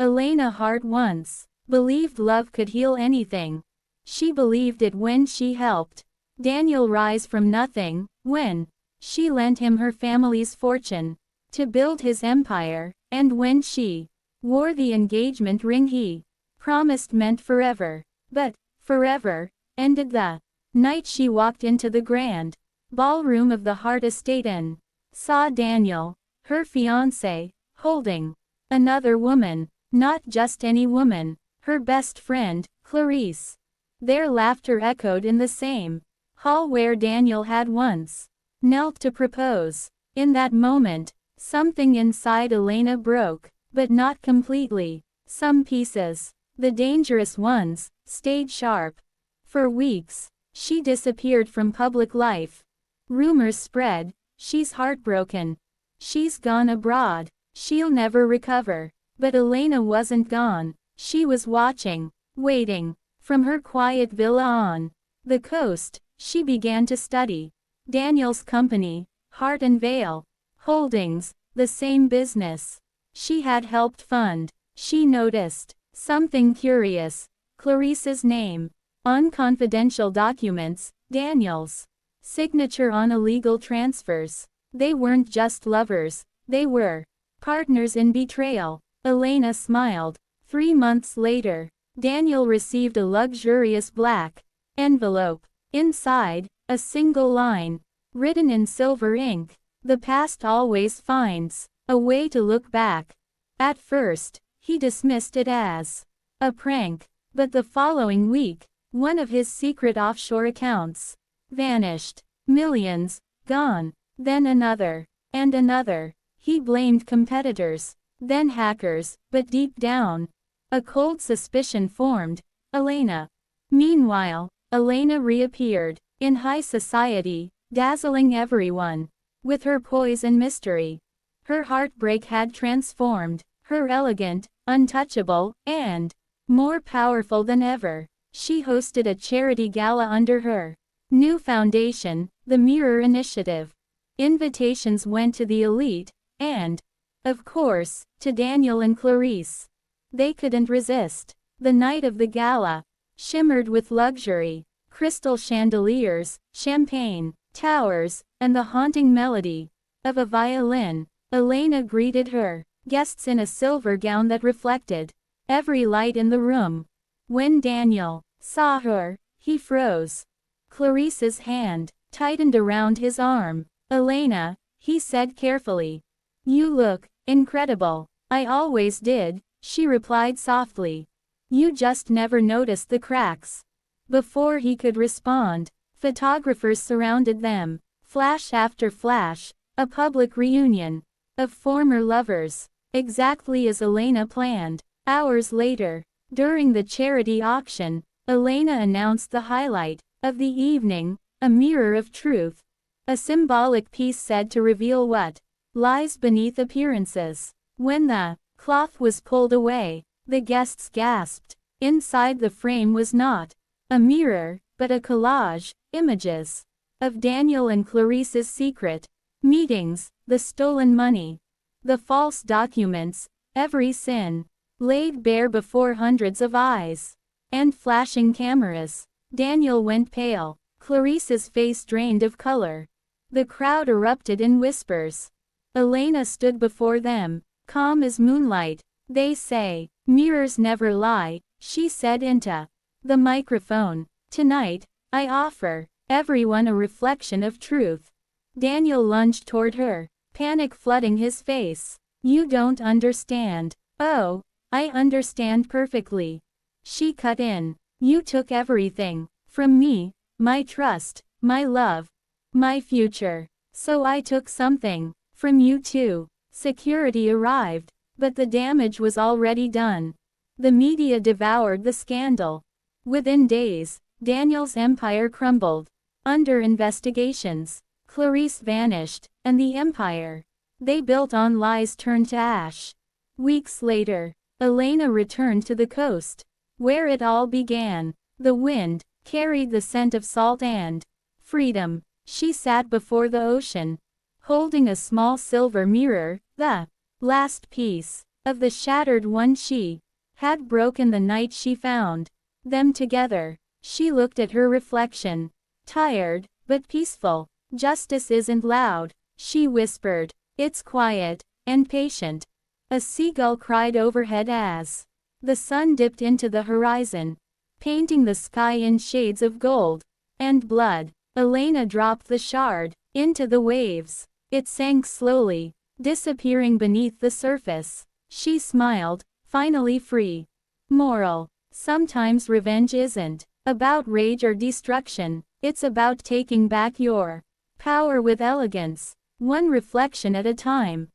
Elena Hart once believed love could heal anything. She believed it when she helped Daniel rise from nothing, when she lent him her family's fortune to build his empire, and when she wore the engagement ring he promised meant forever. But forever ended the night she walked into the grand ballroom of the Hart estate and saw Daniel, her fiancé, holding another woman, not just any woman, her best friend, Clarice. Their laughter echoed in the same hall where Daniel had once knelt to propose. In that moment, something inside Elena broke, but not completely. Some pieces, the dangerous ones, stayed sharp. For weeks, she disappeared from public life. Rumors spread, she's heartbroken. She's gone abroad. She'll never recover. But Elena wasn't gone. She was watching, waiting. From her quiet villa on the coast, she began to study Daniel's company, Hart and Vale Holdings, the same business she had helped fund. She noticed something curious: Clarice's name on confidential documents, Daniel's signature on illegal transfers. They weren't just lovers, they were partners in betrayal. Elena smiled. 3 months later, Daniel received a luxurious black envelope. Inside, a single line, written in silver ink: "The past always finds a way to look back." At first, he dismissed it as a prank, but the following week, one of his secret offshore accounts vanished. Millions gone. Then another, and another. He blamed competitors, then hackers, but deep down, a cold suspicion formed: Elena. Meanwhile, Elena reappeared in high society, dazzling everyone with her poise and mystery. Her heartbreak had transformed her elegant, untouchable, and more powerful than ever. She hosted a charity gala under her new foundation, the Mirror Initiative. Invitations went to the elite, and, of course, to Daniel and Clarice. They couldn't resist. The night of the gala shimmered with luxury: crystal chandeliers, champagne towers, and the haunting melody of a violin. Elena greeted her guests in a silver gown that reflected every light in the room. When Daniel saw her, he froze. Clarice's hand tightened around his arm. "Elena," he said carefully, "you look incredible." "I always did," she replied softly. "You just never noticed the cracks." Before he could respond, photographers surrounded them. Flash after flash, a public reunion of former lovers, exactly as Elena planned. Hours later, during the charity auction, Elena announced the highlight of the evening: a mirror of truth. A symbolic piece said to reveal what lies beneath appearances. When the cloth was pulled away, the guests gasped. Inside the frame was not a mirror, but a collage: images of Daniel and Clarice's secret meetings, the stolen money, the false documents, every sin laid bare before hundreds of eyes and flashing cameras. Daniel went pale. Clarice's face drained of color. The crowd erupted in whispers. Elena stood before them, calm as moonlight. "They say mirrors never lie," she said into the microphone. "Tonight, I offer everyone a reflection of truth." Daniel lunged toward her, panic flooding his face. "You don't understand." "Oh, I understand perfectly," she cut in. "You took everything from me, my trust, my love, my future. So I took something from you too." Security arrived, but the damage was already done. The media devoured the scandal. Within days, Daniel's empire crumbled under investigations. Clarice vanished, and the empire they built on lies turned to ash. Weeks later, Elena returned to the coast, where it all began. The wind carried the scent of salt and freedom. She sat before the ocean, holding a small silver mirror, the last piece of the shattered one she had broken the night she found them together. She looked at her reflection. Tired, but peaceful. Justice isn't loud, she whispered. It's quiet, and patient. A seagull cried overhead as the sun dipped into the horizon, painting the sky in shades of gold and blood. Elena dropped the shard into the waves. It sank slowly, disappearing beneath the surface. She smiled, finally free. Moral: sometimes revenge isn't about rage or destruction, it's about taking back your power with elegance, one reflection at a time.